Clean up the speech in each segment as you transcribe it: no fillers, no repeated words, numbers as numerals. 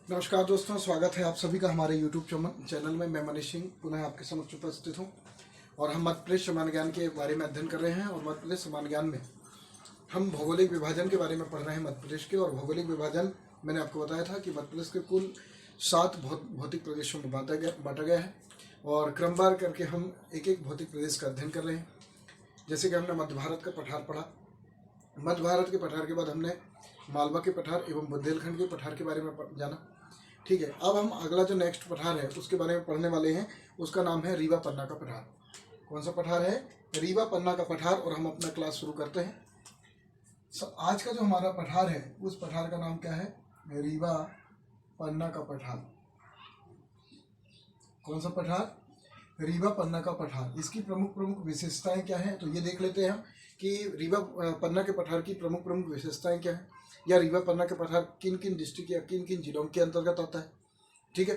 नमस्कार दोस्तों, स्वागत है आप सभी का हमारे YouTube चैनल में। मैं मनीष सिंह पुनः आपके समक्ष उपस्थित हूँ और हम मध्य प्रदेश समान ज्ञान के बारे में अध्ययन कर रहे हैं। और मध्य प्रदेश समान ज्ञान में हम भौगोलिक विभाजन के बारे में पढ़ रहे हैं मध्य प्रदेश के। और भौगोलिक विभाजन मैंने आपको बताया था कि मध्य प्रदेश के कुल 7 भौतिक प्रदेशों में बांटा गया है और क्रमवार करके हम एक एक भौतिक प्रदेश का अध्ययन कर रहे हैं। जैसे कि हमने मध्य भारत का पठार पढ़ा, मध्य भारत के पठार के बाद हमने मालवा के पठार एवं बुंदेलखंड के पठार के बारे में जाना। ठीक है, अब हम अगला जो नेक्स्ट पठार है उसके बारे में पढ़ने वाले हैं। उसका नाम है रीवा पन्ना का पठार। कौन सा पठार है? रीवा पन्ना का पठार। और हम अपना क्लास शुरू करते हैं। आज का जो हमारा पठार है उस पठार का नाम क्या है? रीवा पन्ना का पठार। कौन सा पठार? रीवा पन्ना का पठार। इसकी प्रमुख विशेषताएं क्या हैं, तो ये देख लेते हैं हम कि रीवा पन्ना के पठार की प्रमुख विशेषताएं क्या हैं, या रीवा पन्ना के पठार किन किन डिस्ट्रिक्ट या किन किन जिलों के अंतर्गत आता है। ठीक है,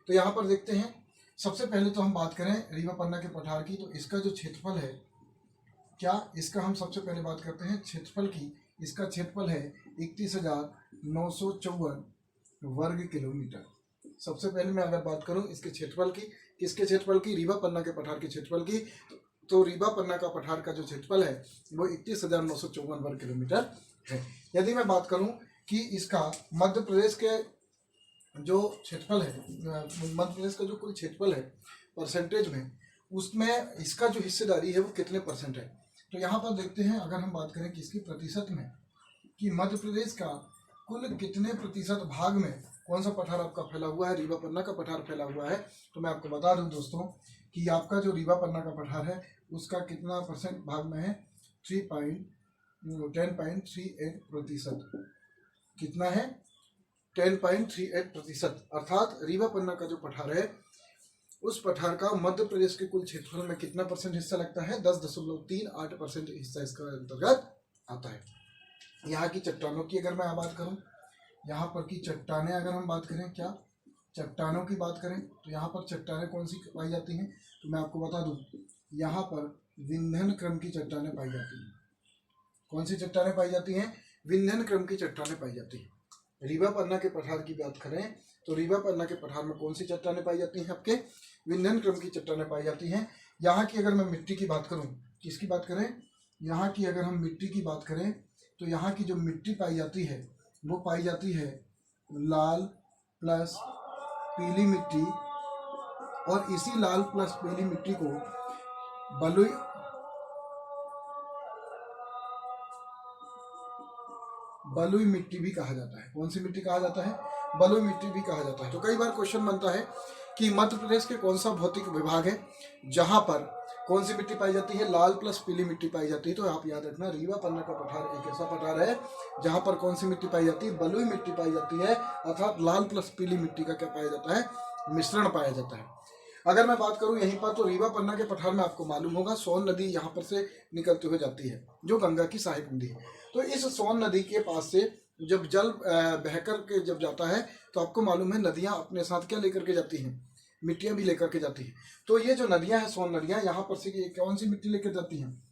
तो यहाँ पर देखते हैं। सबसे पहले तो हम बात करें रीवा पन्ना के पठार की, तो इसका जो क्षेत्रफल है, क्या इसका हम सबसे पहले बात करते हैं क्षेत्रफल की। इसका क्षेत्रफल है 31,954 वर्ग किलोमीटर। सबसे पहले मैं अगर बात करूं इसके क्षेत्रफल की, किसके क्षेत्रफल की? रीवा पन्ना के पठार के क्षेत्रफल की। तो रीवा पन्ना का पठार का जो क्षेत्रफल है वो 31,954 वर्ग किलोमीटर है। यदि मैं बात करूं कि इसका मध्य प्रदेश के जो क्षेत्रफल है, मध्य प्रदेश का जो कुल क्षेत्रफल है परसेंटेज में, उसमें इसका जो हिस्सेदारी है वो कितने परसेंट है। तो यहाँ पर देखते हैं, अगर हम बात करें कि इसकी प्रतिशत में, कि मध्य प्रदेश का कुल कितने प्रतिशत भाग में कौन सा पठार आपका फैला हुआ है, रीवा पन्ना का पठार फैला हुआ है। तो मैं आपको बता दूं दोस्तों कि आपका जो रीवा पन्ना का पठार है उसका कितना परसेंट भाग में है? 10.38%। कितना है? 10.38%। अर्थात रीवा पन्ना का जो पठार है उस पठार का मध्य प्रदेश के कुल क्षेत्रफल में कितना परसेंट हिस्सा लगता है? 10.38% हिस्सा इसका अंतर्गत आता है। यहाँ की चट्टानों की अगर मैं बात करूं, यहाँ पर की चट्टानें अगर हम बात करें, क्या चट्टानों की बात करें, तो यहाँ पर चट्टानें कौन सी पाई जाती हैं? तो मैं आपको बता दूं, यहाँ पर विंध्यन क्रम की चट्टानें पाई जाती हैं। कौन सी चट्टानें पाई जाती हैं? विंध्यन क्रम की चट्टानें पाई जाती हैं। रीवा पन्ना के पठार की बात करें तो रीवा पन्ना के पठार में कौन सी चट्टानें पाई जाती हैं? आपके विंध्यन क्रम की चट्टानें पाई जाती हैं। यहाँ की अगर मैं मिट्टी की बात करूँ, किसकी बात करें? यहाँ की अगर हम मिट्टी की बात करें तो यहाँ की जो मिट्टी पाई जाती है वो पाई जाती है लाल प्लस पीली मिट्टी। और इसी लाल प्लस पीली मिट्टी को बलुई मिट्टी भी कहा जाता है। कौन सी मिट्टी कहा जाता है? बलुई मिट्टी भी कहा जाता है। तो कई बार क्वेश्चन बनता है कि मध्य प्रदेश के कौन सा भौतिक विभाग है जहां पर कौन सी मिट्टी पाई जाती है? लाल प्लस पीली मिट्टी पाई जाती है। तो आप याद रखना, रीवा पन्ना का पठार एक ऐसा पठार है जहां पर कौन सी मिट्टी पाई जाती है? बलुई मिट्टी पाई जाती है। अर्थात लाल प्लस पीली मिट्टी का क्या पाया जाता है? मिश्रण पाया जाता है। अगर मैं बात करूं यहीं पर, तो रीवा पन्ना के पठार में आपको मालूम होगा सोन नदी यहाँ पर से निकलते हुए जाती है, जो गंगा की सहायक नदी है। तो इस सोन नदी के पास से जब जल बहकर के जब जाता है तो आपको मालूम है नदियां अपने साथ क्या लेकर के जाती हैं? मिट्टियां भी लेकर के जाती हैं। तो ये जो नदियां हैं, सोन नदियां, यहाँ पर से कौन सी मिट्टी लेकर जाती हैं?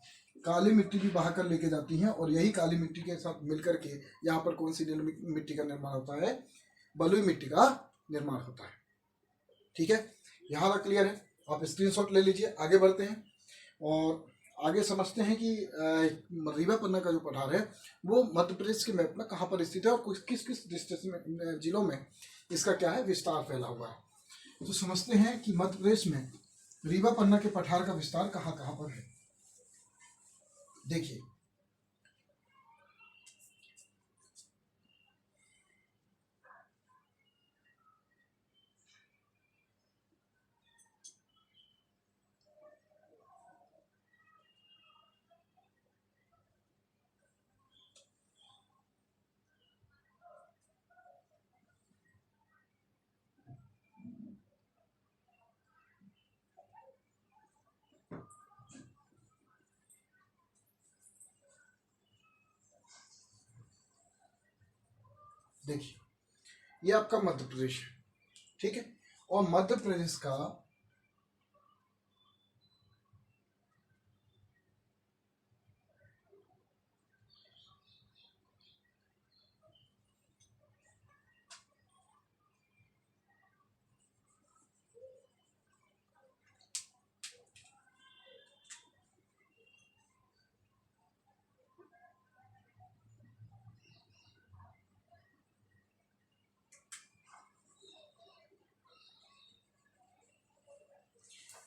काली मिट्टी भी बहाकर लेके जाती हैं। और यही काली मिट्टी के साथ मिलकर के यहाँ पर कौन सी मिट्टी का निर्माण होता है? बलुई मिट्टी का निर्माण होता है। ठीक है, यहाँ तक क्लियर है? आप स्क्रीनशॉट ले लीजिए। आगे बढ़ते हैं और आगे समझते हैं कि रीवा पन्ना का जो पठार है वो मध्य प्रदेश के मैप में कहाँ पर स्थित है और किस किस डिस्ट्रिक्ट में, जिलों में इसका क्या है? विस्तार फैला हुआ है। तो समझते हैं कि मध्य प्रदेश में रीवा पन्ना के पठार का विस्तार कहाँ कहाँ पर है। देखिए, देखिए ये आपका मध्य प्रदेश है। ठीक है, और मध्य प्रदेश का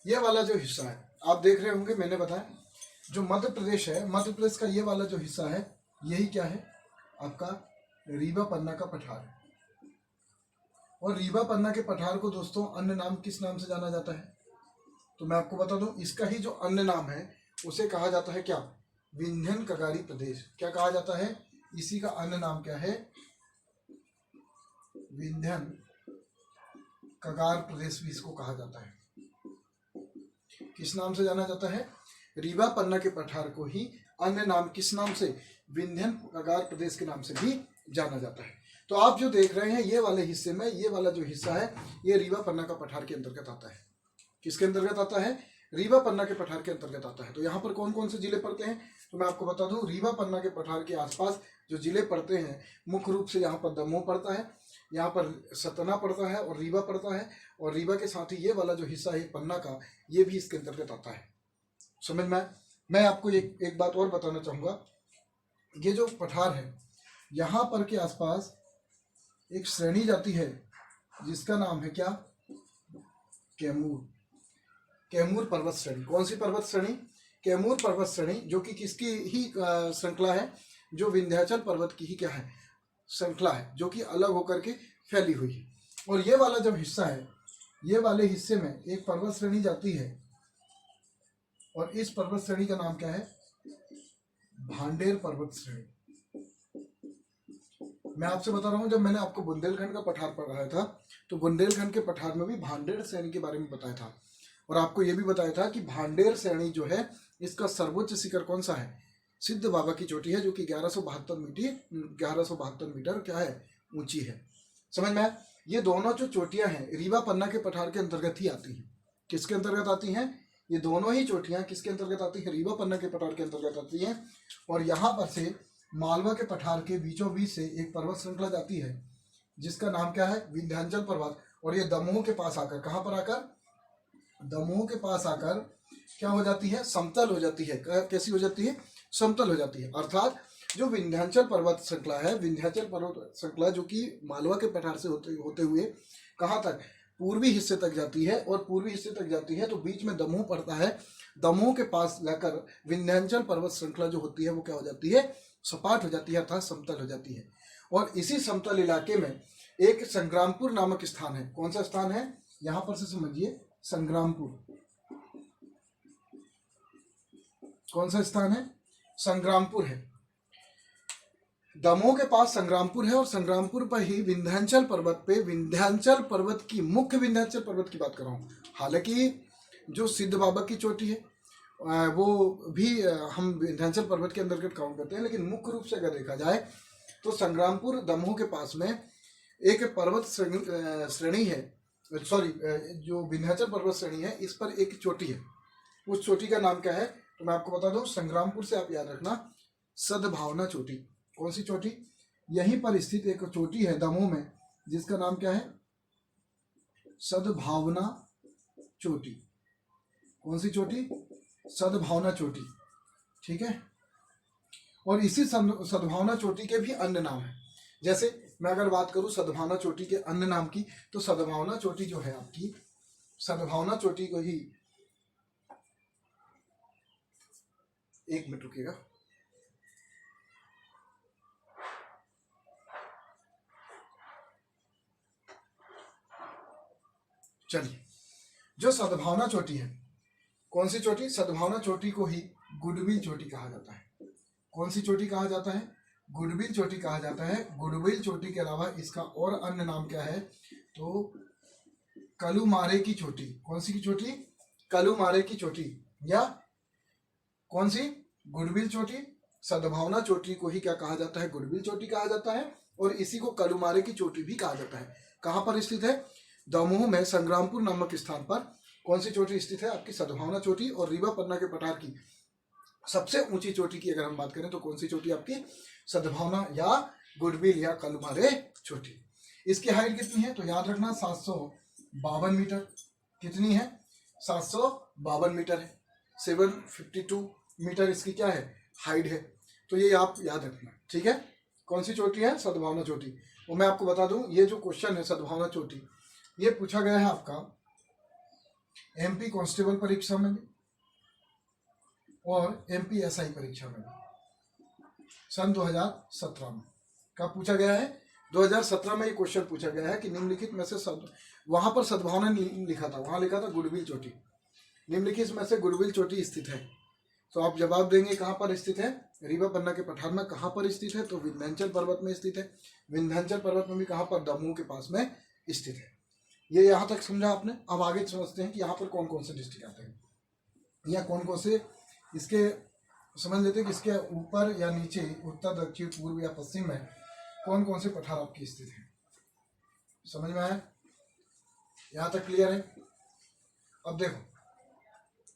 ये वाला जो हिस्सा है आप देख रहे होंगे, मैंने बताया जो मध्य प्रदेश है, मध्य प्रदेश का ये वाला जो हिस्सा है यही क्या है आपका रीवा पन्ना का पठार है। और रीवा पन्ना के पठार को दोस्तों अन्य नाम किस नाम से जाना जाता है? तो मैं आपको बता दूं, इसका ही जो अन्य नाम है उसे कहा जाता है क्या? विंध्यन कगारी प्रदेश। क्या कहा जाता है? इसी का अन्य नाम क्या है? विंध्यन कगार प्रदेश भी इसको कहा जाता है। किस नाम से जाना जाता है? रीवा पन्ना के पठार को ही अन्य नाम किस नाम से? विंध्यन कगार प्रदेश के नाम से भी जाना जाता है। तो आप जो देख रहे हैं ये वाले हिस्से में, ये वाला जो हिस्सा है ये रीवा पन्ना का पठार के अंतर्गत आता है। किसके अंतर्गत आता है? रीवा पन्ना के पठार के अंतर्गत आता है। तो यहाँ पर कौन कौन से जिले पड़ते हैं तो मैं आपको बता दूं, रीवा पन्ना के पठार के आसपास जो जिले पड़ते हैं मुख्य रूप से यहाँ पर दमोह पड़ता है, यहाँ पर सतना पड़ता है और रीवा पड़ता है। और रीवा के साथ ही ये वाला जो हिस्सा है पन्ना का, ये भी इसके अंतर्गत आता है। समझ में? मैं आपको एक बात और बताना चाहूँगा, ये जो पठार है यहाँ पर के आसपास एक श्रेणी जाती है जिसका नाम है क्या? कैमूर। कैमूर पर्वत श्रेणी। कौन सी पर्वत श्रेणी? कैमूर पर्वत श्रेणी, जो कि किसकी ही श्रृंखला है? जो विंध्याचल पर्वत की ही क्या है? श्रृंखला है, जो कि अलग होकर के फैली हुई है। और ये वाला जब हिस्सा है, ये वाले हिस्से में एक पर्वत श्रेणी जाती है और इस पर्वत श्रेणी का नाम क्या है? भांडेर पर्वत श्रेणी। मैं आपसे बता रहा हूं, जब मैंने आपको बुंदेलखंड का पठार पढ़ाया था तो बुंदेलखंड के पठार में भी भांडेर श्रेणी के बारे में बताया था और आपको यह भी बताया था कि भांडेर श्रेणी जो है इसका सर्वोच्च शिखर कौन सा है? सिद्ध बाबा की चोटी है, जो कि 1172 मीटर क्या है? ऊंची है। समझ में? ये दोनों जो चोटियां हैं रीवा पन्ना के पठार के अंतर्गत ही आती हैं। किसके अंतर्गत आती हैं? ये दोनों ही चोटियां किसके अंतर्गत आती हैं? रीवा पन्ना के पठार के अंतर्गत आती हैं। और यहाँ पर से मालवा के पठार के बीचों बीच से एक पर्वत श्रृंखला जाती है जिसका नाम क्या है? विंध्याचल पर्वत। और ये दमोह के पास आकर, कहाँ पर आकर? दमोह के पास आकर क्या हो जाती है? समतल हो जाती है। कैसी हो जाती है? समतल हो जाती है। अर्थात जो विंध्याचल पर्वत श्रृंखला है, विंध्याचल पर्वत श्रृंखला जो कि मालवा के पठार से होते हुए कहाँ तक? पूर्वी हिस्से तक जाती है। और पूर्वी हिस्से तक जाती है तो बीच में दमोह पड़ता है। दमोह के पास जाकर विंध्याचल पर्वत श्रृंखला जो होती है वो क्या हो जाती है? सपाट हो जाती है, अर्थात समतल हो जाती है। और इसी समतल इलाके में एक संग्रामपुर नामक स्थान है। कौन सा स्थान है? यहां पर से समझिए, संग्रामपुर। कौन सा स्थान है? संग्रामपुर है। दमोह के पास संग्रामपुर है और संग्रामपुर पर ही विंध्याचल पर्वत पे, विंध्याचल पर्वत की, मुख्य विंध्याचल पर्वत की बात कर रहा हूं। हालांकि जो सिद्ध बाबा की चोटी है वो भी हम विंध्याचल पर्वत के अंतर्गत काउंट करते हैं, लेकिन मुख्य रूप से अगर देखा जाए तो संग्रामपुर दमोह के पास में एक पर्वत श्रेणी है, सॉरी जो विंध्याचल पर्वत श्रेणी है इस पर एक चोटी है। उस चोटी का नाम क्या है? तो मैं आपको बता दूं, संग्रामपुर से आप याद रखना, सद्भावना चोटी। कौन सी चोटी? यहीं पर स्थित एक चोटी है दमोह में जिसका नाम क्या है? सद्भावना चोटी। कौन सी चोटी? सद्भावना चोटी। ठीक है। और इसी सद्भावना चोटी के भी अन्य नाम है। जैसे मैं अगर बात करूं सद्भावना चोटी के अन्य नाम की, तो सद्भावना चोटी जो है आपकी, सद्भावना चोटी को ही, एक मिनट रुकिएगा, चलिए, जो सद्भावना चोटी है, कौन सी चोटी? सद्भावना चोटी को ही गुडविल चोटी कहा जाता है। कौन सी चोटी कहा जाता है? गुडविल चोटी कहा जाता है। गुडविल चोटी के अलावा इसका और अन्य नाम क्या है? तो कलुमारे की चोटी। कौन सी की चोटी? कलुमारे की चोटी। या कौन सी? गुडविल चोटी। सद्भावना चोटी को ही क्या कहा जाता है? गुडविल चोटी कहा जाता है। और इसी को कलुमारे की चोटी भी कहा जाता है। कहां पर स्थित है? दमोह में संग्रामपुर नामक स्थान पर कौन सी चोटी स्थित है? आपकी सद्भावना चोटी। और रीवा पन्ना के पठार की सबसे ऊंची चोटी की अगर हम बात करें तो कौन सी चोटी आपकी? सद्भावना या गुडविल या कलुमारे चोटी। इसकी हाइट कितनी है? तो याद रखना 752 मीटर। कितनी है? 752 मीटर है। 752 मीटर इसकी क्या है? हाइट है। तो ये आप याद रखना। ठीक है। कौन सी चोटी है? सद्भावना चोटी। और मैं आपको बता दूं, ये जो क्वेश्चन है सद्भावना चोटी, ये पूछा गया है आपका एमपी कांस्टेबल परीक्षा में भी और एमपी एसआई परीक्षा में भी सन 2017 में। कब पूछा गया है? 2017 में ये क्वेश्चन पूछा गया है कि निम्नलिखित में से वहां पर सद्भावना लिखा था, वहां लिखा था गुडविल चोटी। निम्नलिखित में से गुडविल चोटी स्थित है, तो आप जवाब देंगे कहाँ पर स्थित है? रीवा पन्ना के पठार में। कहाँ पर स्थित है? तो विंध्याचल पर्वत में स्थित है। विंध्याचल पर्वत में भी कहाँ पर? दमोह के पास में स्थित है। ये यहाँ तक समझा आपने। अब आगे समझते हैं कि यहाँ पर कौन कौन से डिस्ट्रिक्ट आते हैं या कौन कौन से इसके समझ लेते हैं कि इसके ऊपर या नीचे, उत्तर, दक्षिण, पूर्व या पश्चिम में कौन कौन से पठार आपकी स्थित है। समझ में आया? यहाँ तक क्लियर है? अब देखो,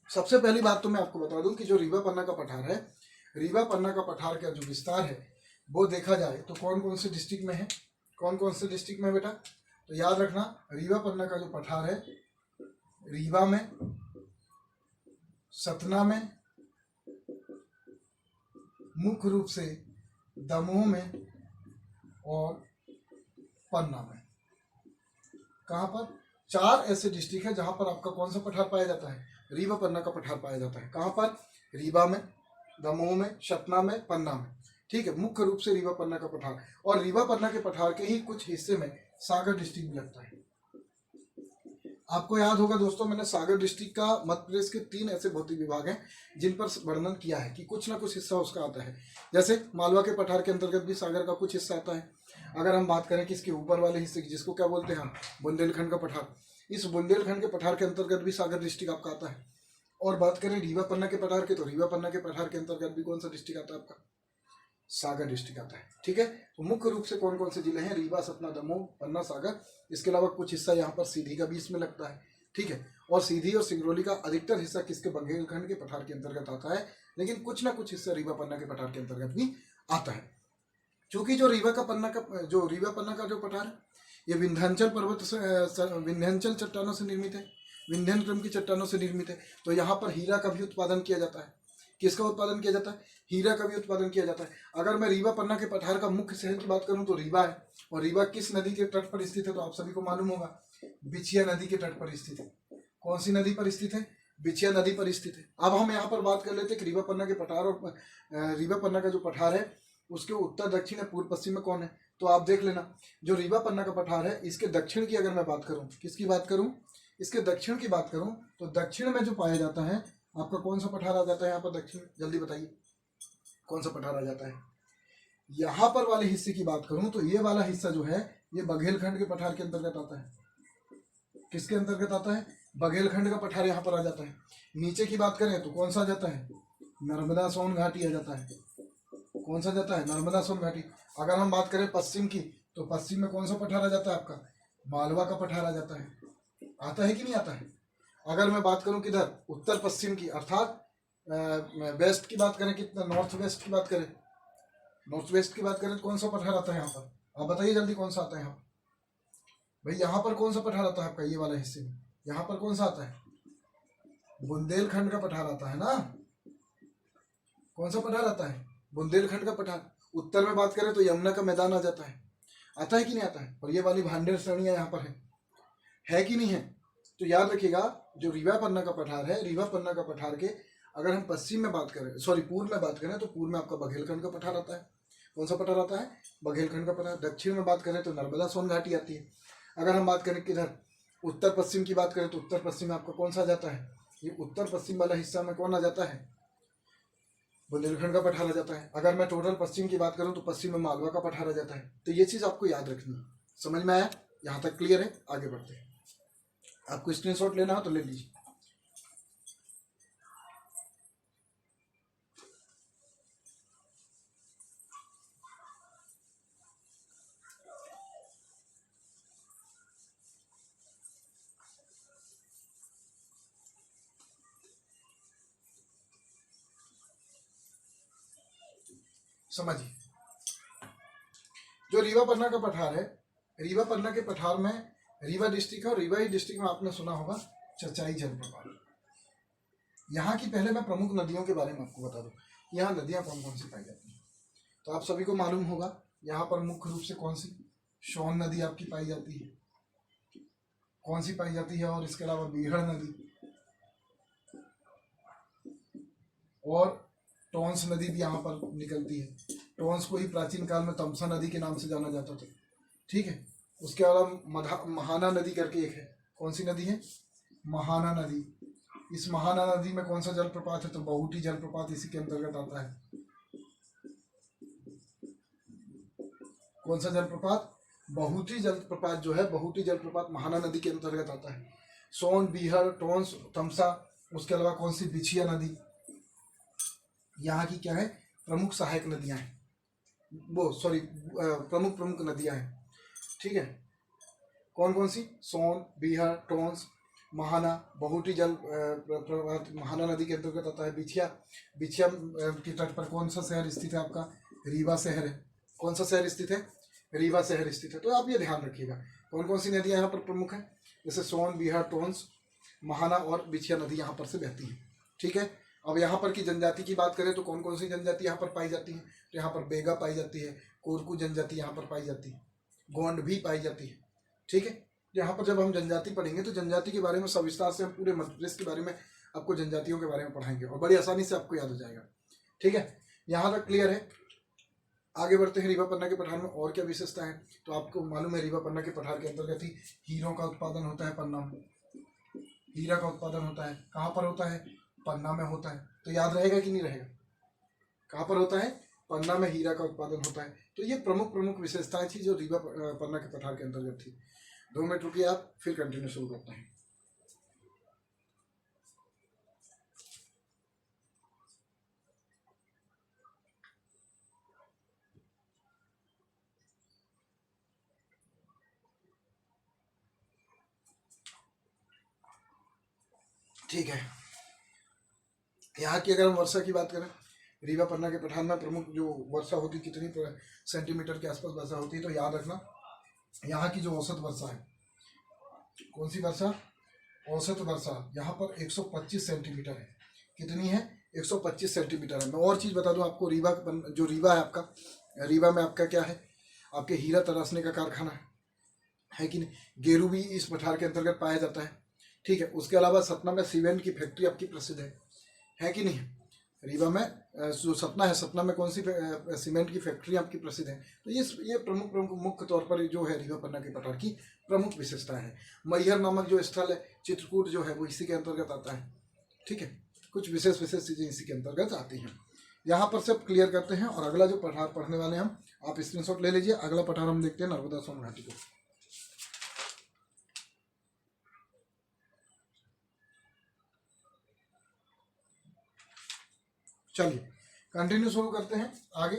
सबसे पहली बात तो मैं आपको बता दूं कि जो रीवा पन्ना का पठार है, रीवा पन्ना का पठार का जो विस्तार है वो देखा जाए तो कौन कौन से डिस्ट्रिक्ट में है। कौन कौन से डिस्ट्रिक्ट में बेटा? तो याद रखना, रीवा पन्ना का जो पठार है, रीवा में, सतना में, मुख्य रूप से दमोह में और पन्ना में। कहाँ पर? 4 ऐसे डिस्ट्रिक्ट है जहां पर आपका कौन सा पठार पाया जाता है? रीवा पन्ना का पठार पाया जाता है। कहाँ पर? रीवा में, दमोह में, सतना में, पन्ना में। ठीक है, मुख्य रूप से रीवा पन्ना का पठार। और रीवा पन्ना के पठार के ही कुछ हिस्से में सागर डिस्ट्रिक्ट भी लगता है। आपको याद होगा दोस्तों, मैंने सागर डिस्ट्रिक्ट का मध्य प्रदेश के 3 ऐसे भौतिक विभाग हैं जिन पर वर्णन किया है कि कुछ ना कुछ हिस्सा उसका आता है। जैसे मालवा के पठार के अंतर्गत भी सागर का कुछ हिस्सा आता है। अगर हम बात करें कि इसके ऊपर वाले हिस्से की, जिसको क्या बोलते हैं, बुंदेलखंड का पठार, इस बुंदेलखंड के पठार के अंतर्गत भी सागर डिस्ट्रिक्ट आपका आता है। और बात करें रीवा पन्ना के पठार के, तो रीवा पन्ना के पठार के अंतर्गत भी कौन सा डिस्ट्रिक्ट आता है आपका? सागर डिस्ट्रिक्ट आता है। ठीक है, तो मुख्य रूप से कौन कौन से जिले हैं? रीवा, सतना, दमोह, पन्ना, सागर। इसके अलावा कुछ हिस्सा यहाँ पर सीधी का भी इसमें लगता है। ठीक है, और सीधी और सिंगरौली का अधिकतर हिस्सा किसके? बुंदेलखंड के पठार के अंतर्गत आता है, लेकिन कुछ ना कुछ हिस्सा रीवा पन्ना के पठार के अंतर्गत भी आता है। क्योंकि जो रीवा पन्ना का जो पठार है, ये विंध्याचल पर्वत से, विंध्याचल चट्टानों से निर्मित है, विंध्यन क्रम की चट्टानों से निर्मित है। तो यहाँ पर हीरा का भी उत्पादन किया जाता है। किसका उत्पादन किया जाता है? हीरा का भी उत्पादन किया जाता है। अगर मैं रीवा पन्ना के पठार का मुख्य शहर की बात करूं तो रीवा है। और रीवा किस नदी के तट पर स्थित है? तो आप सभी को मालूम होगा, बिछिया नदी के तट पर स्थित है। कौन सी नदी पर स्थित है? बिछिया नदी पर स्थित है। अब हम यहाँ पर बात कर लेते हैं कि रीवा पन्ना के पठार और रीवा पन्ना का जो पठार है उसके उत्तर, दक्षिण या पूर्व, पश्चिम में कौन है? तो आप देख लेना, जो रीवा पन्ना का पठार है, इसके दक्षिण की अगर मैं बात करूं, किसकी बात करूं? इसके दक्षिण की बात करूं तो दक्षिण में जो पाया जाता है आपका कौन सा पठार आ जाता है यहाँ पर दक्षिण? जल्दी बताइए, कौन सा पठार आ जाता है? यहाँ पर वाले हिस्से की बात करूं तो ये वाला हिस्सा जो है ये बघेलखंड के पठार के अंतर्गत आता है। किसके अंतर्गत आता है? बघेलखंड का पठार यहाँ पर आ जाता है। नीचे की बात करें तो कौन सा आ जाता है? नर्मदा सोन घाटी आ जाता है। कौन सा जाता है? नर्मदा सोन घाटी। अगर हम बात करें पश्चिम की, तो पश्चिम में कौन सा पठार आ जाता है आपका? मालवा का पठार आ जाता है। आता है कि नहीं आता है? अगर मैं बात करूं किधर, उत्तर पश्चिम की, अर्थात वेस्ट की बात करें, कितना नॉर्थ वेस्ट की बात करें, नॉर्थ वेस्ट की बात करें तो कौन सा पठार आता है यहाँ पर? आप बताइए जल्दी, कौन सा आता है यहाँ भाई? यहाँ पर कौन सा पठार आता है आपका? ये वाला हिस्से में यहाँ पर कौन सा आता है? बुंदेलखंड का पठार आता है ना। कौन सा पठार आता है? बुंदेलखंड का पठार। उत्तर में बात करें तो यमुना का मैदान आ जाता है। आता है कि नहीं आता है? और ये वाली भांडेर श्रेणियां यहाँ पर है कि नहीं है? तो याद रखिएगा, जो रीवा पन्ना का पठार है, रीवा पन्ना का पठार के अगर हम पश्चिम में बात करें, सॉरी पूर्व में बात करें, तो पूर्व में आपका बघेलखंड का पठार आता है। कौन सा पठार आता है? बघेलखंड का पठार। दक्षिण में बात करें तो नर्मदा सोन घाटी आती है। अगर हम बात करें किधर, उत्तर पश्चिम की बात करें तो उत्तर पश्चिम में आपका कौन सा आ जाता है? ये उत्तर पश्चिम वाला हिस्सा में कौन आ जाता है? बुंदेलखंड का पठार आ जाता है। अगर मैं टोटल पश्चिम की बात करूं तो पश्चिम में मालवा का पठार आ जाता है। तो ये चीज आपको याद रखनी है। समझ में आया? यहाँ तक क्लियर है? आगे बढ़ते हैं। आपको स्क्रीनशॉट लेना हो तो ले लीजिए। समझिए, जो रीवा पन्ना का पठार है, रीवा पन्ना के पठार में रीवा डिस्ट्रिक्ट है और रीवा ही डिस्ट्रिक्ट में आपने सुना होगा चचाई जलप्रपात। यहाँ की पहले मैं प्रमुख नदियों के बारे में आपको बता दूं, यहाँ नदियाँ कौन कौन सी पाई जाती हैं। तो आप सभी को मालूम होगा, यहाँ पर मुख्य रूप से कौन सी? सोन नदी आपकी पाई जाती है। कौन सी पाई जाती है? और इसके अलावा बीहड़ नदी, और टोंस नदी भी यहाँ पर निकलती है। टोंस को ही प्राचीन काल में तमसा नदी के नाम से जाना जाता था। ठीक है, उसके अलावा महाना नदी करके एक है। कौन सी नदी है? महाना नदी। इस महाना नदी में कौन सा जलप्रपात है? तो बहुटी जलप्रपात इसी के अंतर्गत आता है। कौन सा जलप्रपात? बहुटी जलप्रपात जो है, बहुटी जलप्रपात महाना नदी के अंतर्गत आता है। सोन, बीहड़, टोंस, तमसा, उसके अलावा कौन सी? बिछिया नदी। यहाँ की क्या है? प्रमुख सहायक नदियां हैं, वो सॉरी प्रमुख नदियां हैं। ठीक है, कौन कौन सी? सोन, बीहड़, टोंस, महाना, बहुटी जल प्रपात महाना नदी के अंतर्गत आता है। बिछिया के तट पर कौन सा शहर स्थित है? आपका रीवा शहर है। कौन सा शहर स्थित है? रीवा शहर स्थित है। तो आप ये ध्यान रखिएगा कौन कौन सी नदियां यहाँ पर प्रमुख है। जैसे सोन, बीहड़, टोंस, महाना और बिछिया नदी यहाँ पर से बहती है। ठीक है, अब यहाँ पर की जनजाति की बात करें तो कौन कौन सी जनजाति यहाँ पर पाई जाती है? तो यहाँ पर बेगा पाई जाती है, कोरकू जनजाति यहाँ पर पाई जाती है, गोंड भी पाई जाती है। ठीक है, यहाँ पर जब हम जनजाति पढ़ेंगे तो जनजाति के बारे में सविस्तार से हम पूरे मध्य प्रदेश के बारे में आपको जनजातियों के बारे में पढ़ाएंगे और बड़ी आसानी से आपको याद हो जाएगा। ठीक है, यहाँ तक क्लियर है। आगे बढ़ते हैं। रीवा पन्ना के पठार में और क्या विशेषता है? तो आपको मालूम है रीवा पन्ना के पठार के अंतर्गत ही हीरों का उत्पादन होता है। पन्ना में हीरा का उत्पादन होता है। कहाँ पर होता है? पन्ना में होता है। तो याद रहेगा कि नहीं रहेगा? कहाँ पर होता है? पन्ना में हीरा का उत्पादन होता है। तो ये प्रमुख विशेषताएं थी जो रीवा पन्ना के पठार के अंतर्गत थी। 2 मिनट रुकिए आप, फिर कंटिन्यू शुरू करते हैं। ठीक है, यहाँ की अगर हम वर्षा की बात करें, रीवा पन्ना के पठार में प्रमुख जो वर्षा होती, कितनी सेंटीमीटर के आसपास वर्षा होती है? तो याद रखना यहाँ की जो औसत वर्षा है, कौन सी वर्षा? औसत वर्षा यहाँ पर 125 सेंटीमीटर है। कितनी है? 125 सेंटीमीटर है। मैं और चीज़ बता दूं आपको, जो रीवा है आपका, रीवा में आपका क्या है? आपके हीरा तराशने का कारखाना है कि नहीं? गेरू भी इस पठार के अंतर्गत पाया जाता है। ठीक है, उसके अलावा सतना में सीमेंट की फैक्ट्री आपकी प्रसिद्ध है कि नहीं? रीवा में जो सतना है, सतना में कौन सी सीमेंट की फैक्ट्री आपकी प्रसिद्ध है? तो ये प्रमुख मुख्य तौर पर जो है रीवा पन्ना के पठार की प्रमुख विशेषता है। मैहर नामक जो स्थल है, चित्रकूट जो है, वो इसी के अंतर्गत आता है। ठीक है, कुछ विशेष चीजें इसी के अंतर्गत आती हैं। यहाँ पर सब क्लियर करते हैं और अगला जो पठार पढ़ने वाले हम, आप स्क्रीनशॉट ले लीजिए। अगला पठार हम देखते हैं नर्मदा सोन घाटी को। चलिए कंटिन्यू शुरू करते हैं आगे।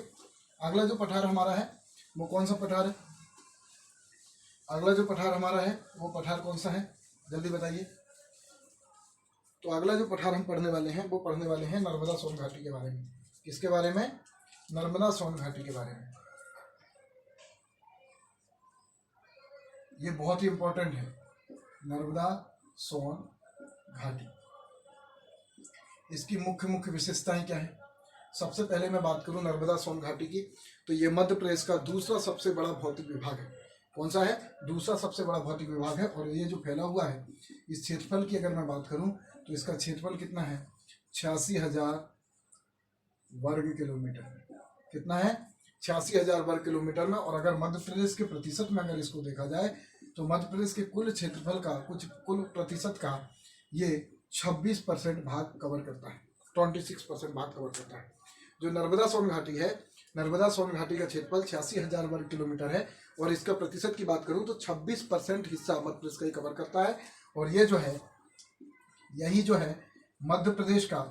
अगला जो पठार हमारा है वो कौन सा पठार है? अगला जो पठार हमारा है वो पठार कौन सा है? जल्दी बताइए। तो अगला जो पठार हम पढ़ने वाले हैं वो पढ़ने वाले हैं नर्मदा सोन घाटी के बारे में। किसके बारे में? नर्मदा सोन घाटी के बारे में। ये बहुत ही इंपॉर्टेंट है, नर्मदा सोन घाटी। इसकी मुख्य विशेषताएं क्या है? सबसे पहले मैं बात करूं नर्मदा सोन घाटी की, तो ये मध्य प्रदेश का दूसरा सबसे बड़ा भौतिक विभाग है। कौन सा है? दूसरा सबसे बड़ा भौतिक विभाग है। और ये जो फैला हुआ है, इस क्षेत्रफल की अगर मैं बात करूं तो इसका क्षेत्रफल कितना है? 86,000 वर्ग किलोमीटर। कितना है? 86,000 वर्ग किलोमीटर में। और अगर मध्य प्रदेश के प्रतिशत में अगर इसको देखा जाए तो मध्य प्रदेश के कुल क्षेत्रफल का कुल प्रतिशत का ये 26% भाग कवर करता है, 26% भाग कवर करता है। जो नर्मदा सोन घाटी है, नर्मदा सोन घाटी का क्षेत्रफल 86,000 वर्ग किलोमीटर है और इसका प्रतिशत की बात करूं तो 26% हिस्सा मध्य प्रदेश का ही कवर करता है। और ये जो है, यही जो है मध्य प्रदेश का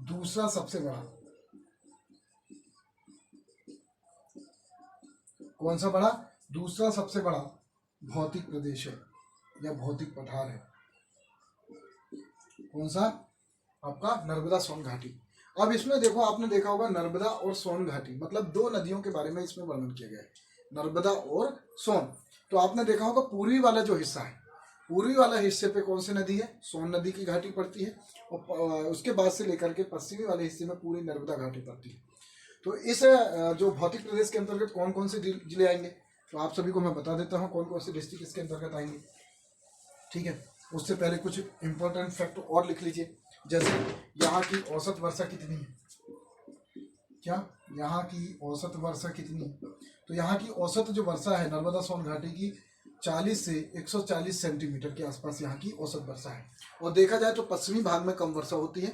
दूसरा सबसे बड़ा, कौन सा बड़ा? दूसरा सबसे बड़ा भौतिक प्रदेश है या भौतिक पठार है। कौन सा? आपका नर्मदा सोन घाटी। अब इसमें देखो, आपने देखा होगा नर्मदा और सोन घाटी, मतलब 2 नदियों के बारे में इसमें वर्णन किया गया है, नर्मदा और सोन। तो आपने देखा होगा पूर्वी वाला जो हिस्सा है, पूर्वी वाला हिस्से पे कौन सी नदी है? सोन नदी की घाटी पड़ती है। और उसके बाद से लेकर के पश्चिमी वाले हिस्से में पूरी नर्मदा घाटी पड़ती है। तो इस जो भौतिक प्रदेश के अंतर्गत कौन कौन से जिले आएंगे, तो आप सभी को मैं बता देता हूँ कौन कौन से डिस्ट्रिक्ट इसके अंतर्गत आएंगे। ठीक है, उससे पहले कुछ इंपॉर्टेंट फैक्ट और लिख लीजिए, जैसे यहाँ की औसत वर्षा कितनी है, क्या यहाँ की औसत वर्षा कितनी है? तो यहाँ की औसत जो वर्षा है नर्मदा सोन घाटी की 40 से 140 सेंटीमीटर के आसपास यहाँ की औसत वर्षा है। और देखा जाए तो पश्चिमी भाग में कम वर्षा होती है,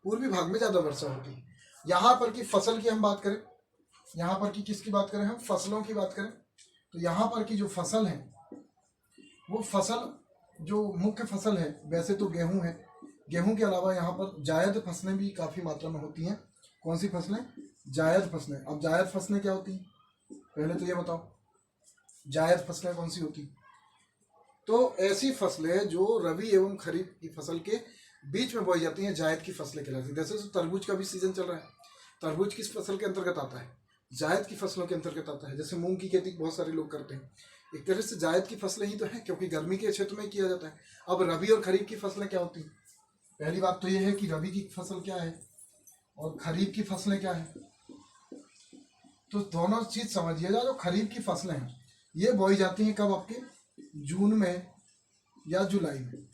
पूर्वी भाग में ज़्यादा वर्षा होती है। यहाँ पर की फसल की हम बात करें, यहाँ पर की किसकी बात करें, हम फसलों की बात करें, तो यहाँ पर की जो फसल है वो फसल जो मुख्य फसल है वैसे तो गेहूं है, गेहूं के अलावा यहाँ पर जायद फसलें भी काफ़ी मात्रा में होती हैं। कौन सी फसलें? जायद फसलें। अब जायद फसलें क्या होती हैं, पहले तो ये बताओ, जायद फसलें कौन सी होती? तो ऐसी फसलें जो रबी एवं खरीफ की फसल के बीच में बोई जाती हैं जायद की फसलें कहलाती हैं। जैसे तरबूज का भी सीजन चल रहा है, तरबूज किस फसल के अंतर्गत आता है? जायद की फसलों के अंतर्गत आता है। जैसे मूंग की खेती बहुत सारे लोग करते हैं, एक तरह से जायद की फसलें ही तो है, क्योंकि गर्मी के क्षेत्र में किया जाता है। अब रबी और खरीफ की फसलें क्या होती हैं? पहली बात तो यह है कि रबी की फसल क्या है और खरीफ की फसलें क्या है। तो दोनों चीज समझिएगा। जो खरीफ की फसलें हैं ये बोई जाती हैं कब? आपके जून में या जुलाई में।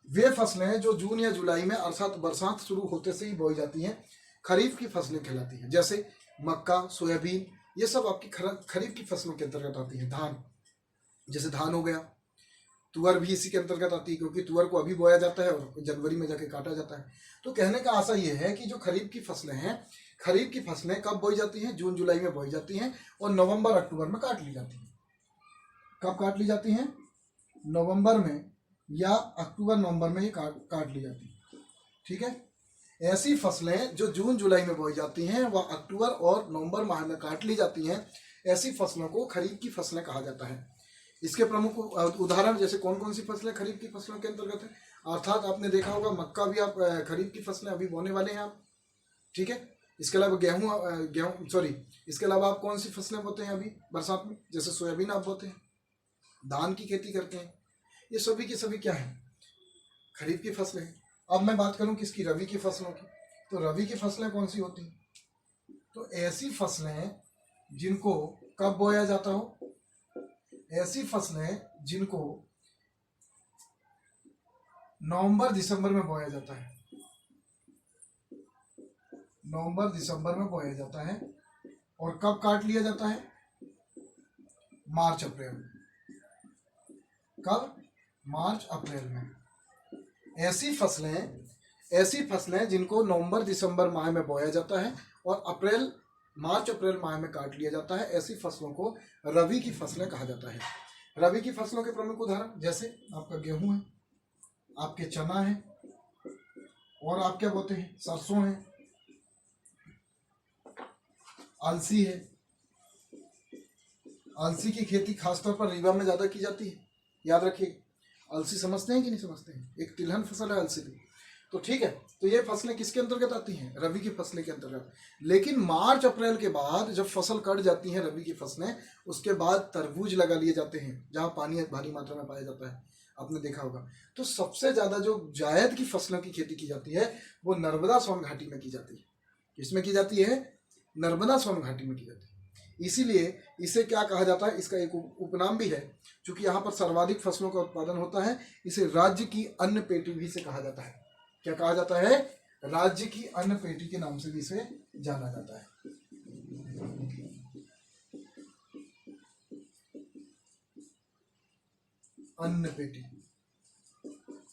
वे फसलें जो जून या जुलाई में अर्थात बरसात शुरू होते से ही बोई जाती हैं खरीफ की फसलें कहलाती हैं। जैसे मक्का, सोयाबीन, ये सब आपकी खरीफ की फसलों के अंतर्गत आती हैं। धान, जैसे धान हो गया, तुअर भी इसी के अंतर्गत आती है, क्योंकि तुअर को अभी बोया जाता है और जनवरी में जाके काटा जाता है। तो कहने का आशा ये है कि जो खरीफ की फसलें हैं, खरीफ की फसलें कब बोई जाती हैं? जून जुलाई में बोई जाती हैं और नवंबर अक्टूबर में काट ली जाती हैं। कब काट ली जाती हैं? नवंबर में या अक्टूबर नवंबर में ही काट ली जाती है। ठीक है, ऐसी फसलें जो जून जुलाई में बोई जाती हैं वह अक्टूबर और नवंबर माह में काट ली जाती हैं, ऐसी फसलों को खरीफ की फसलें कहा जाता है। इसके प्रमुख उदाहरण जैसे कौन कौन सी फसलें खरीफ की फसलों के अंतर्गत है, अर्थात आपने देखा होगा मक्का भी आप खरीफ की फसलें अभी बोने वाले हैं आप। ठीक है, इसके अलावा इसके अलावा आप कौन सी फसलें बोते हैं अभी बरसात में? जैसे सोयाबीन आप बोते हैं, धान की खेती करते हैं, ये सभी की सभी क्या है? खरीफ की फसलें हैं। अब मैं बात करूं किसकी? रबी की फसलों की। तो रबी की फसलें कौन सी होती हैं? तो ऐसी फसलें जिनको कब बोया जाता हो, ऐसी फसलें जिनको नवंबर दिसंबर में बोया जाता है, नवंबर दिसंबर में बोया जाता है। और कब काट लिया जाता है? मार्च अप्रैल में। कब? मार्च अप्रैल में। ऐसी फसलें जिनको नवंबर दिसंबर माह में बोया जाता है और मार्च अप्रैल माह में काट लिया जाता है, ऐसी फसलों को रबी की फसलें कहा जाता है। रबी की फसलों के प्रमुख उदाहरण जैसे आपका गेहूं है, आपके चना है, और आप क्या बोते हैं? सरसों है, अलसी है। अलसी की खेती खासतौर पर रीवा में ज्यादा की जाती है, याद रखिए। अलसी समझते हैं कि नहीं समझते हैं? एक तिलहन फसल है अलसी भी। तो ठीक है, तो ये फसलें किसके अंतर्गत आती हैं? रबी की फसलें के अंतर्गत। लेकिन मार्च अप्रैल के बाद जब फसल कट जाती है रबी की फसलें, उसके बाद तरबूज लगा लिए जाते हैं जहाँ पानी भारी मात्रा में पाया जाता है, आपने देखा होगा। तो सबसे ज्यादा जो जायद की फसलों की खेती की जाती है वो नर्मदा सोन घाटी में की जाती है। किसमें की जाती है? नर्मदा सोन घाटी में की जाती है। इसीलिए इसे क्या कहा जाता है? इसका एक उपनाम भी है, क्योंकि यहाँ पर सर्वाधिक फसलों का उत्पादन होता है। इसे राज्य की अन्न पेटी भी से कहा जाता है। क्या कहा जाता है? राज्य की अन्न पेटी के नाम से भी इसे जाना जाता है। अन्न पेटी,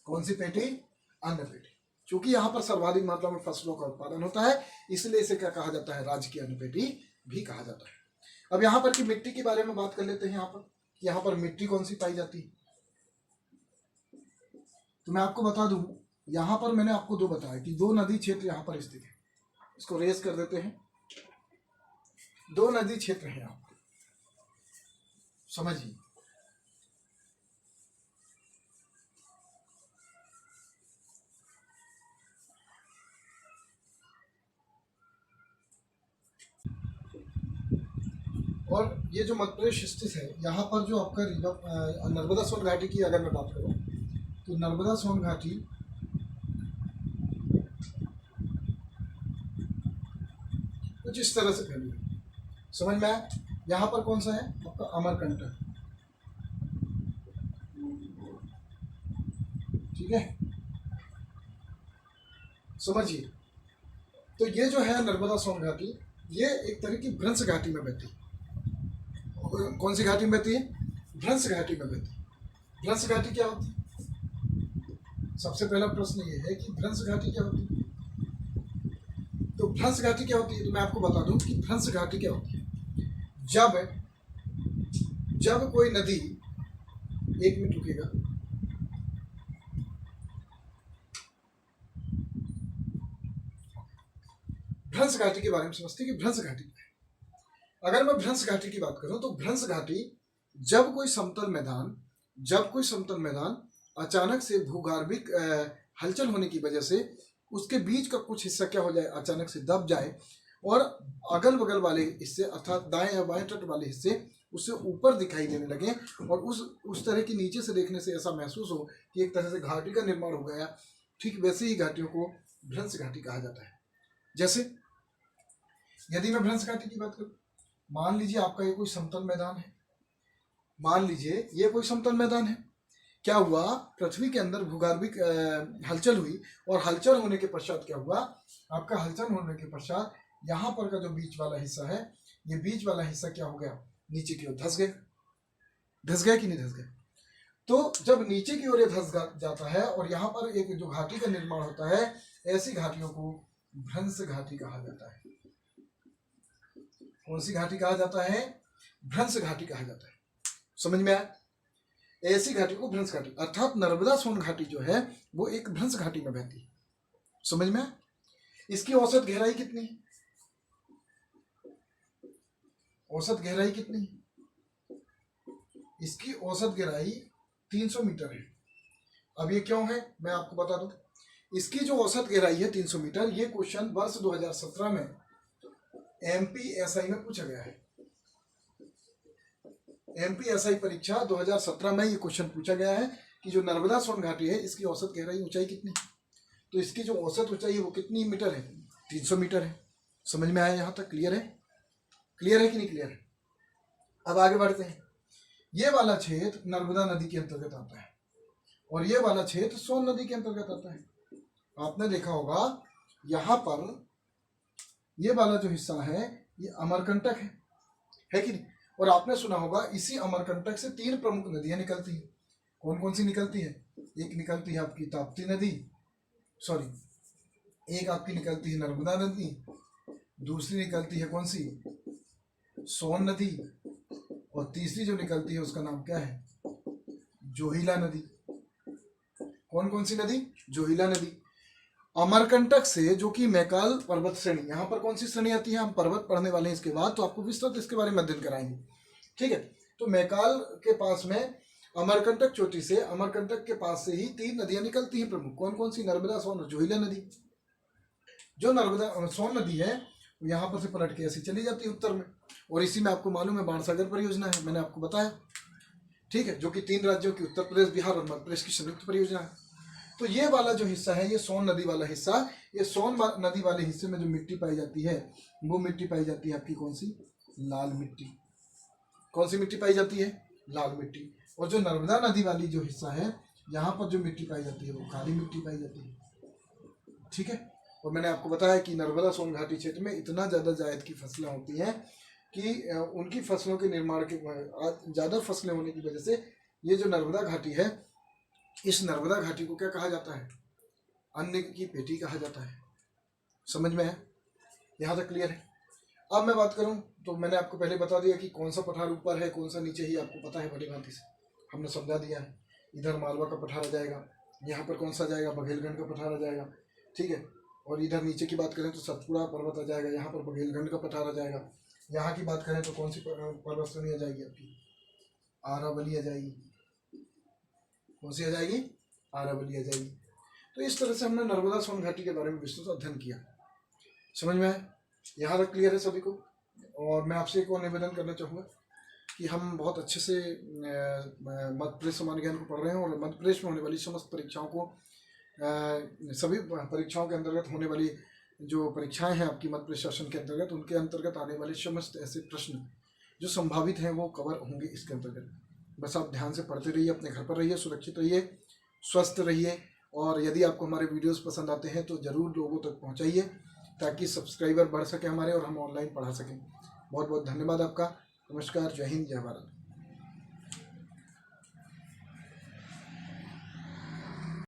कौन सी पेटी? अन्न पेटी। क्योंकि यहाँ पर सर्वाधिक मात्रा में फसलों का उत्पादन होता है, इसलिए इसे क्या कहा जाता है? राज्य की अन्न पेटी भी कहा जाता है। अब यहाँ पर की मिट्टी के बारे में बात कर लेते हैं। यहाँ पर मिट्टी कौन सी पाई जाती है? तो मैं आपको बता दूं, यहाँ पर मैंने आपको दो बताया कि दो नदी क्षेत्र यहाँ पर स्थित है। इसको रेस कर देते हैं। दो नदी क्षेत्र है यहाँ पर, समझिए। और ये जो मध्य प्रदेश स्थित है, यहाँ पर जो आपका नर्मदा सोन घाटी की अगर मैं बात करूँ तो नर्मदा सोन घाटी कुछ इस तरह से फैली है, समझ में आया? यहाँ पर कौन सा है आपका? अमरकंटक। ठीक है, समझिए। तो ये जो है नर्मदा सोन घाटी, ये एक तरह की भ्रंश घाटी में बहती है। कौन सी घाटी में बहती है? भ्रंश घाटी में बहती है। भ्रंश घाटी क्या होती है? सबसे पहला प्रश्न ये है कि भ्रंश घाटी क्या होती है। तो भ्रंश घाटी क्या होती है, तो मैं आपको बता दूं कि भ्रंश घाटी क्या होती है। जब कोई नदी, 1 मिनट रुकेगा, भ्रंश घाटी के बारे में समझते हैं कि भ्रंश घाटी क्या है। अगर मैं भ्रंश घाटी की बात करूं तो भ्रंश घाटी जब कोई समतल मैदान अचानक से भूगर्भिक हलचल होने की वजह से उसके बीच का कुछ हिस्सा क्या हो जाए, अचानक से दब जाए और अगल बगल वाले हिस्से अर्थात दाएं या बाएं तट वाले हिस्से उससे ऊपर दिखाई देने लगे और उस तरह की नीचे से देखने से ऐसा महसूस हो कि एक तरह से घाटी का निर्माण हो गया, ठीक वैसे ही घाटियों को भ्रंश घाटी कहा जाता है। जैसे यदि मैं भ्रंश घाटी की बात करूं, मान लीजिए आपका ये कोई समतल मैदान है, मान लीजिए ये कोई समतल मैदान है। क्या हुआ, पृथ्वी के अंदर भूगर्भिक हलचल हुई और हलचल होने के पश्चात क्या हुआ, आपका हलचल होने के पश्चात यहाँ पर का जो बीच वाला हिस्सा है, ये बीच वाला हिस्सा क्या हो गया, नीचे की ओर धंस गया कि नहीं धंस गया। तो जब नीचे की ओर ये धंस जाता है और यहाँ पर एक जो घाटी का निर्माण होता है, ऐसी घाटियों को भ्रंश घाटी कहा जाता है। कौन सी घाटी कहा जाता है? भ्रंश घाटी कहा जाता है। समझ में आया? ऐसी घाटी को भ्रंश घाटी, अर्थात नर्मदा सोन घाटी जो है वो एक भ्रंश घाटी में बहती है। समझ में आया? इसकी औसत गहराई कितनी है? औसत गहराई कितनी है? इसकी औसत गहराई 300 मीटर है। अब ये क्यों है मैं आपको बता दूं। इसकी जो औसत गहराई है 300 मीटर, ये क्वेश्चन वर्ष 2017 में MPSI में पूछा गया है। MPSI परीक्षा 2017 में ये क्वेश्चन पूछा गया है कि जो नर्मदा सोन घाटी है इसकी औसत गहराई ऊंचाई कितनी, तो इसकी जो औसत ऊंचाई है वो कितनी मीटर है? 300 मीटर है। समझ में आया? यहाँ तक क्लियर है? क्लियर है कि नहीं क्लियर है? अब आगे बढ़ते हैं। ये वाला क्षेत्र नर्मदा नदी के अंतर्गत आता है और ये वाला क्षेत्र सोन नदी के अंतर्गत आता है। आपने देखा होगा यहाँ पर ये वाला जो हिस्सा है ये अमरकंटक है कि नहीं? और आपने सुना होगा इसी अमरकंटक से 3 प्रमुख नदियां निकलती हैं। कौन कौन सी निकलती है? एक निकलती है आपकी ताप्ती नदी, एक आपकी निकलती है नर्मदा नदी, दूसरी निकलती है कौन सी? सोन नदी, और तीसरी जो निकलती है उसका नाम क्या है? जोहिला नदी। कौन कौन सी नदी? जोहिला नदी। अमरकंटक से जो कि मैकाल पर्वत श्रेणी, यहाँ पर कौन सी श्रेणी आती है? हम पर्वत पढ़ने वाले हैं इसके बाद, तो आपको विस्तृत इसके बारे में अध्ययन कराएंगे। ठीक है, तो मैकाल के पास में अमरकंटक चोटी से, अमरकंटक के पास से ही 3 नदियां निकलती हैं प्रमुख। कौन कौन सी? नर्मदा, सोन और जोहिला नदी। जो नर्मदा सोन नदी है वो यहाँ पर से पलट के ऐसी चली जाती है उत्तर में, और इसी में आपको मालूम है बाणसागर परियोजना है, मैंने आपको बताया। ठीक है, जो कि 3 राज्यों की उत्तर प्रदेश, बिहार और मध्य प्रदेश की संयुक्त परियोजना है। तो ये वाला जो हिस्सा है ये सोन नदी वाला हिस्सा, ये सोन नदी वाले हिस्से में जो मिट्टी पाई जाती है वो मिट्टी पाई जाती है आपकी कौन सी? लाल मिट्टी। कौन सी मिट्टी पाई जाती है? लाल मिट्टी। और जो नर्मदा नदी वाली जो हिस्सा है यहाँ पर जो मिट्टी पाई जाती है वो काली मिट्टी पाई जाती है। ठीक है, और मैंने आपको बताया कि नर्मदा सोन घाटी क्षेत्र में इतना ज़्यादा जायद की फसलें होती हैं कि उनकी फसलों के निर्माण के ज़्यादा फसलें होने की वजह से ये जो नर्मदा घाटी है, इस नर्मदा घाटी को क्या कहा जाता है? अन्न की पेटी कहा जाता है। समझ में है? यहाँ तक क्लियर है? अब मैं बात करूं तो मैंने आपको पहले बता दिया कि कौन सा पठार ऊपर है कौन सा नीचे, ही आपको पता है बड़ी भांति से, हमने समझा दिया है। इधर मालवा का पठार आ जाएगा, यहाँ पर कौन सा जाएगा? बघेलखंड का पठार आ जाएगा। ठीक है, और इधर नीचे की बात करें तो सतपुड़ा पर्वत आ जाएगा, यहाँ पर बघेलखंड का पठार आ जाएगा। यहाँ की बात करें तो कौन सी पर्वत श्रेणी आ जाएगी आपकी? आरावली आ जाएगी। कौन सी आ जाएगी? आरावली आ जाएगी। तो इस तरह से हमने नर्मदा सोन घाटी के बारे में विस्तृत अध्ययन किया। समझ में आया? यहाँ तक क्लियर है सभी को? और मैं आपसे एक और निवेदन करना चाहूँगा कि हम बहुत अच्छे से मध्य प्रदेश सामान्य ज्ञान को पढ़ रहे हैं और मध्य प्रदेश में होने वाली समस्त परीक्षाओं को, सभी परीक्षाओं के अंतर्गत होने वाली जो परीक्षाएं हैं आपकी मध्य प्रदेश शासन के अंतर्गत, उनके अंतर्गत आने वाले समस्त ऐसे प्रश्न जो संभावित हैं वो कवर होंगे इसके अंतर्गत। बस आप ध्यान से पढ़ते रहिए, अपने घर पर रहिए, सुरक्षित रहिए, स्वस्थ रहिए और यदि आपको हमारे वीडियोस पसंद आते हैं तो ज़रूर लोगों तक पहुंचाइए ताकि सब्सक्राइबर बढ़ सके हमारे और हम ऑनलाइन पढ़ा सकें। बहुत बहुत धन्यवाद आपका। नमस्कार, जय हिंद, जय भारत।